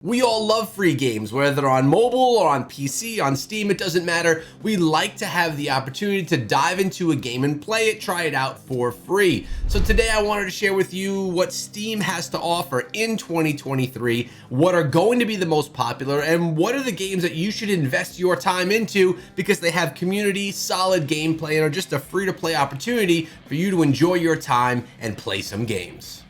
We all love free games, whether they're on mobile or on PC, on Steam, it doesn't matter. We like to have the opportunity to dive into a game and play it, try it out for free. So today I wanted to share with you what Steam has to offer in 2023, what are going to be the most popular, and what are the games that you should invest your time into because they have community, solid gameplay, and are just a free-to-play opportunity for you to enjoy your time and play some games.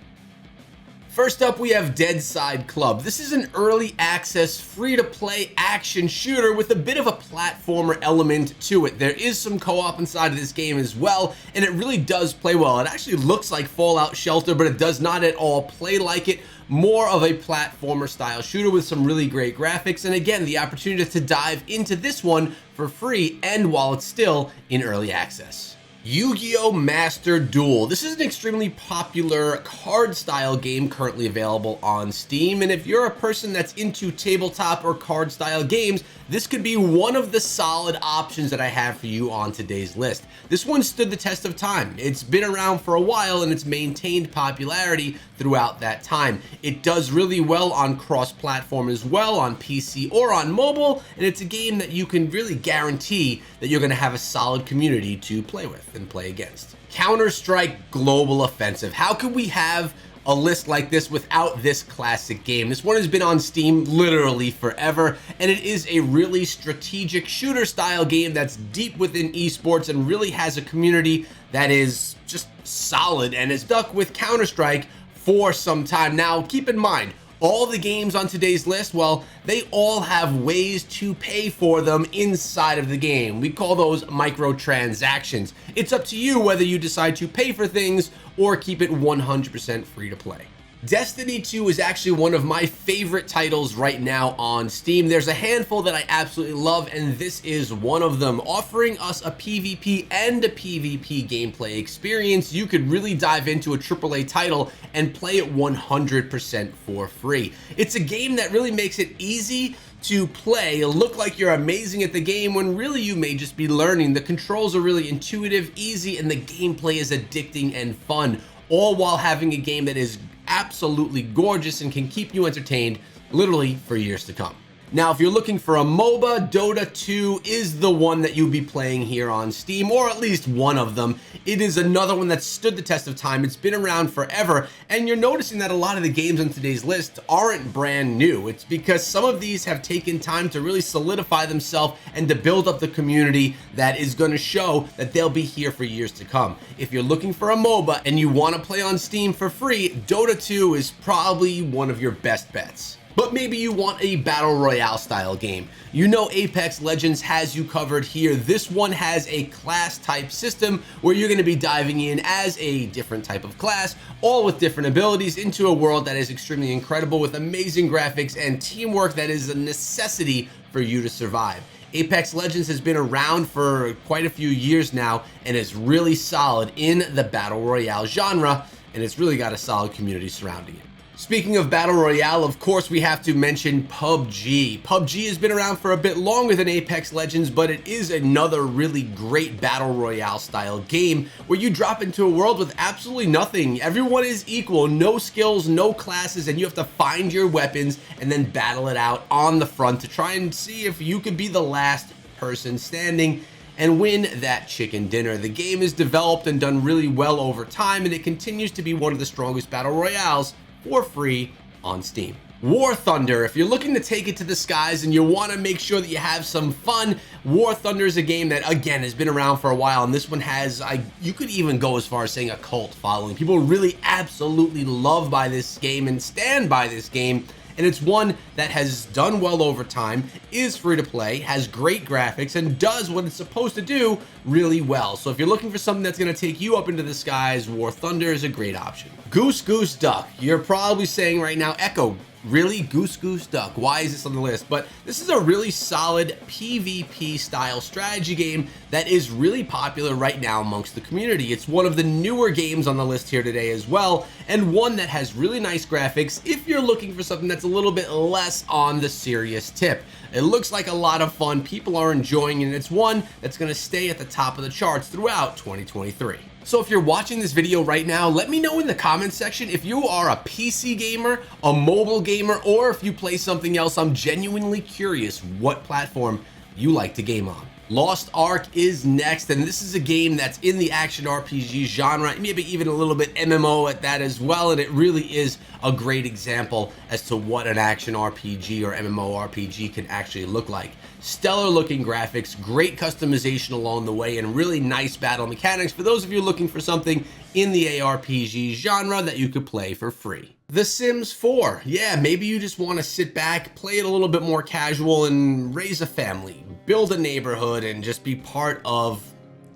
First up, we have DEADSIDE Club. This is an early access, free-to-play action shooter with a bit of a platformer element to it. There is some co-op inside of this game as well, and it really does play well. It actually looks like Fallout Shelter, but it does not at all play like it. More of a platformer style shooter with some really great graphics, and again, the opportunity to dive into this one for free and while it's still in early access. Yu-Gi-Oh! Master Duel. This is an extremely popular card style game currently available on Steam, and if you're a person that's into tabletop or card style games, this could be one of the solid options that I have for you on today's list. This one stood the test of time. It's been around for a while and it's maintained popularity throughout that time. It does really well on cross-platform as well, on PC or on mobile, and it's a game that you can really guarantee that you're going to have a solid community to play with and play against. Counter-Strike Global Offensive. How could we have a list like this without this classic game? This one has been on Steam literally forever, and it is a really strategic shooter style game that's deep within esports and really has a community that is just solid and is stuck with Counter-Strike for some time. Now, keep in mind, all the games on today's list, well, they all have ways to pay for them inside of the game. We call those microtransactions. It's up to you whether you decide to pay for things or keep it 100% free to play. Destiny 2 is actually one of my favorite titles right now on Steam. There's a handful that I absolutely love, and this is one of them. Offering us a PvP and a PvP gameplay experience, you could really dive into a AAA title and play it 100% for free. It's a game that really makes it easy to play, look like you're amazing at the game when really you may just be learning. The controls are really intuitive, easy, and the gameplay is addicting and fun, all while having a game that is absolutely gorgeous and can keep you entertained literally for years to come. Now, if you're looking for a MOBA, Dota 2 is the one that you'll be playing here on Steam, or at least one of them. It is another one that stood the test of time. It's been around forever, and you're noticing that a lot of the games on today's list aren't brand new. It's because some of these have taken time to really solidify themselves and to build up the community that is going to show that they'll be here for years to come. If you're looking for a MOBA and you want to play on Steam for free, Dota 2 is probably one of your best bets. But maybe you want a battle royale style game. You know Apex Legends has you covered here. This one has a class type system where you're going to be diving in as a different type of class, all with different abilities, into a world that is extremely incredible with amazing graphics and teamwork that is a necessity for you to survive. Apex Legends has been around for quite a few years now and is really solid in the battle royale genre, and it's really got a solid community surrounding it. Speaking of Battle Royale, of course, we have to mention PUBG. PUBG has been around for a bit longer than Apex Legends, but it is another really great Battle Royale style game where you drop into a world with absolutely nothing. Everyone is equal, no skills, no classes, and you have to find your weapons and then battle it out on the front to try and see if you could be the last person standing and win that chicken dinner. The game is developed and done really well over time, and it continues to be one of the strongest Battle Royales for free on Steam. War Thunder, if you're looking to take it to the skies and you want to make sure that you have some fun, War Thunder is a game that, again, has been around for a while, and this one has, you could even go as far as saying, a cult following. People really absolutely love by this game and stand by this game, and it's one that has done well over time, is free to play, has great graphics, and does what it's supposed to do really well. So if you're looking for something that's going to take you up into the skies, War Thunder is a great option. Goose Goose Duck. You're probably saying right now, Echo, really? Goose Goose Duck? Why is this on the list? But this is a really solid PvP style strategy game that is really popular right now amongst the community. It's one of the newer games on the list here today as well, and one that has really nice graphics if you're looking for something that's a little bit less on the serious tip. It looks like a lot of fun, people are enjoying it, and it's one that's going to stay at the top of the charts throughout 2023. So if you're watching this video right now, let me know in the comments section if you are a PC gamer, a mobile gamer, or if you play something else. I'm genuinely curious what platform you like to game on. Lost Ark is next, and this is a game that's in the action RPG genre, maybe even a little bit MMO at that as well, and it really is a great example as to what an action RPG or MMO RPG can actually look like. Stellar looking graphics, great customization along the way, and really nice battle mechanics for those of you looking for something in the ARPG genre that you could play for free. The Sims 4. Yeah, maybe you just want to sit back, play it a little bit more casual, and raise a family, build a neighborhood, and just be part of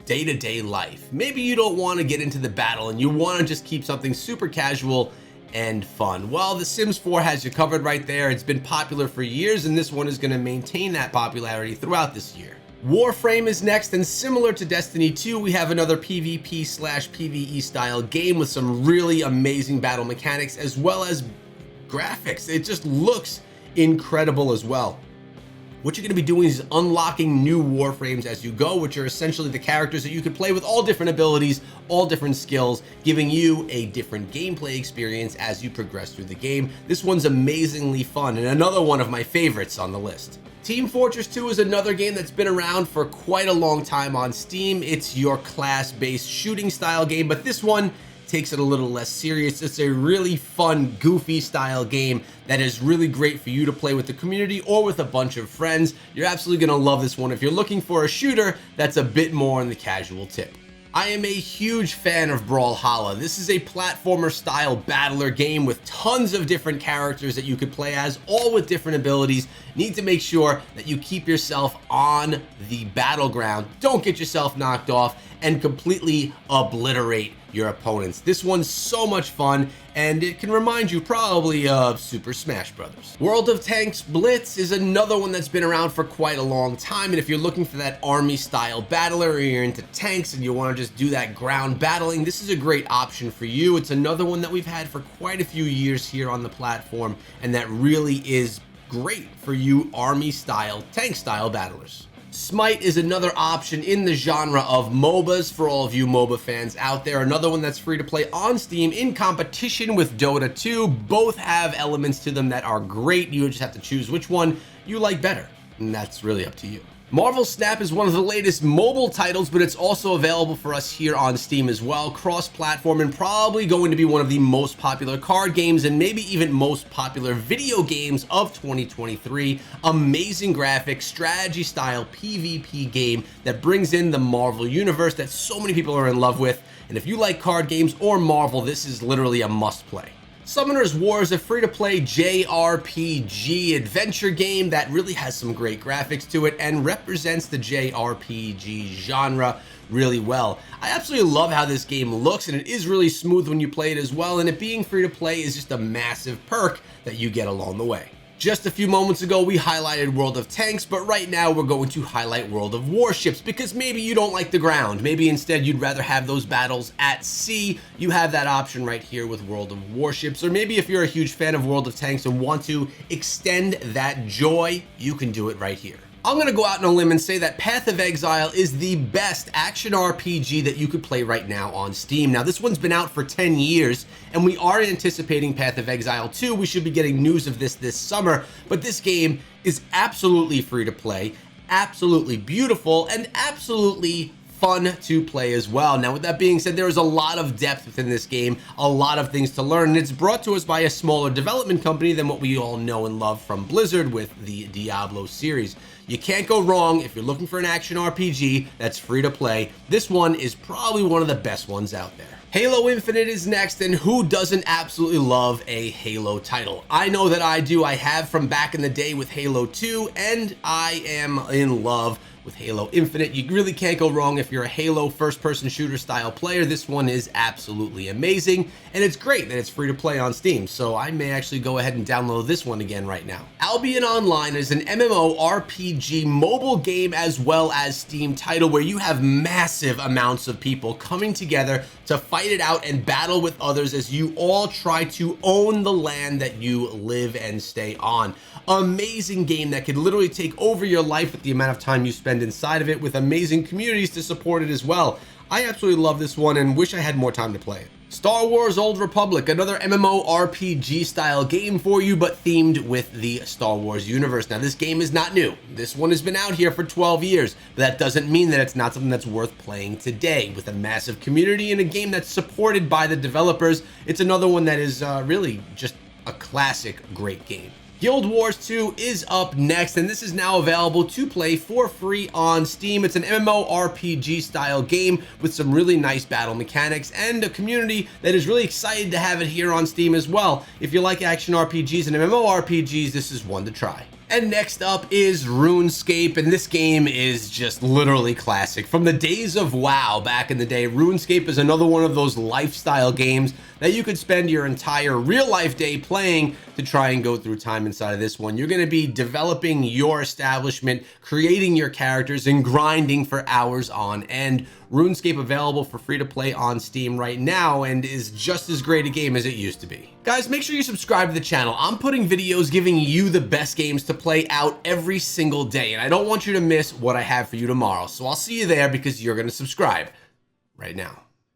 day-to-day life. Maybe you don't want to get into the battle and you want to just keep something super casual and fun. Well, The Sims 4 has you covered right there. It's been popular for years, and this one is going to maintain that popularity throughout this year. Warframe is next, and similar to Destiny 2, we have another PvP/PvE style game with some really amazing battle mechanics as well as graphics. It just looks incredible as well. What you're going to be doing is unlocking new Warframes as you go, which are essentially the characters that you can play with all different abilities, all different skills, giving you a different gameplay experience as you progress through the game. This one's amazingly fun, and another one of my favorites on the list. Team Fortress 2 is another game that's been around for quite a long time on Steam. It's your class-based shooting style game, but this one takes it a little less serious. It's a really fun, goofy style game that is really great for you to play with the community or with a bunch of friends. You're absolutely gonna love this one if you're looking for a shooter that's a bit more on the casual tip. I am a huge fan of Brawlhalla. This is a platformer style battler game with tons of different characters that you could play as, all with different abilities. You need to make sure that you keep yourself on the battleground, don't get yourself knocked off, and completely obliterate your opponents. This one's so much fun, and it can remind you probably of Super Smash Brothers. World of Tanks Blitz is another one that's been around for quite a long time, and if you're looking for that army style battler, or you're into tanks and you want to just do that ground battling, this is a great option for you. It's another one that we've had for quite a few years here on the platform, and that really is great for you army style, tank style battlers. Smite is another option in the genre of MOBAs for all of you MOBA fans out there. Another one that's free to play on Steam in competition with Dota 2. Both have elements to them that are great. You just have to choose which one you like better, and that's really up to you. Marvel Snap is one of the latest mobile titles, but it's also available for us here on Steam as well, cross-platform, and probably going to be one of the most popular card games and maybe even most popular video games of 2023. Amazing graphics, strategy-style PvP game that brings in the Marvel universe that so many people are in love with, and if you like card games or Marvel, this is literally a must-play. Summoner's War is a free-to-play JRPG adventure game that really has some great graphics to it and represents the JRPG genre really well. I absolutely love how this game looks, and it is really smooth when you play it as well, and it being free-to-play is just a massive perk that you get along the way. Just a few moments ago, we highlighted World of Tanks, but right now we're going to highlight World of Warships because maybe you don't like the ground. Maybe instead you'd rather have those battles at sea. You have that option right here with World of Warships. Or maybe if you're a huge fan of World of Tanks and want to extend that joy, you can do it right here. I'm going to go out on a limb and say that Path of Exile is the best action RPG that you could play right now on Steam. Now, this one's been out for 10 years, and we are anticipating Path of Exile 2. We should be getting news of this summer, but this game is absolutely free to play, absolutely beautiful, and absolutely fun to play as well. Now, with that being said, there is a lot of depth within this game, a lot of things to learn, and it's brought to us by a smaller development company than what we all know and love from Blizzard with the Diablo series. You can't go wrong if you're looking for an action RPG that's free to play. This one is probably one of the best ones out there. Halo Infinite is next, and who doesn't absolutely love a Halo title? I know that I do. I have from back in the day with Halo 2, and I am in love with Halo Infinite. You really can't go wrong if you're a Halo first-person shooter style player. This one is absolutely amazing, and it's great that it's free to play on Steam, so I may actually go ahead and download this one again right now. Albion Online is an MMORPG mobile game as well as Steam title where you have massive amounts of people coming together to fight it out and battle with others as you all try to own the land that you live and stay on. Amazing game that could literally take over your life with the amount of time you spend spend inside of it, with amazing communities to support it as well. I absolutely love this one and wish I had more time to play it. Star Wars Old Republic, another MMORPG style game for you, but themed with the Star Wars universe. Now, this game is not new. This one has been out here for 12 years, but that doesn't mean that it's not something that's worth playing today. With a massive community and a game that's supported by the developers, it's another one that is really just a classic great game. Guild Wars 2 is up next, and this is now available to play for free on Steam. It's an MMORPG style game with some really nice battle mechanics and a community that is really excited to have it here on Steam as well. If you like action RPGs and MMORPGs, this is one to try. And next up is RuneScape, and this game is just literally classic. From the days of WoW back in the day, RuneScape is another one of those lifestyle games that you could spend your entire real-life day playing to try and go through time inside of this one. You're going to be developing your establishment, creating your characters, and grinding for hours on end. RuneScape available for free to play on Steam right now and is just as great a game as it used to be. Guys, make sure you subscribe to the channel. I'm putting videos giving you the best games to play out every single day, and I don't want you to miss what I have for you tomorrow. So I'll see you there because you're going to subscribe right now.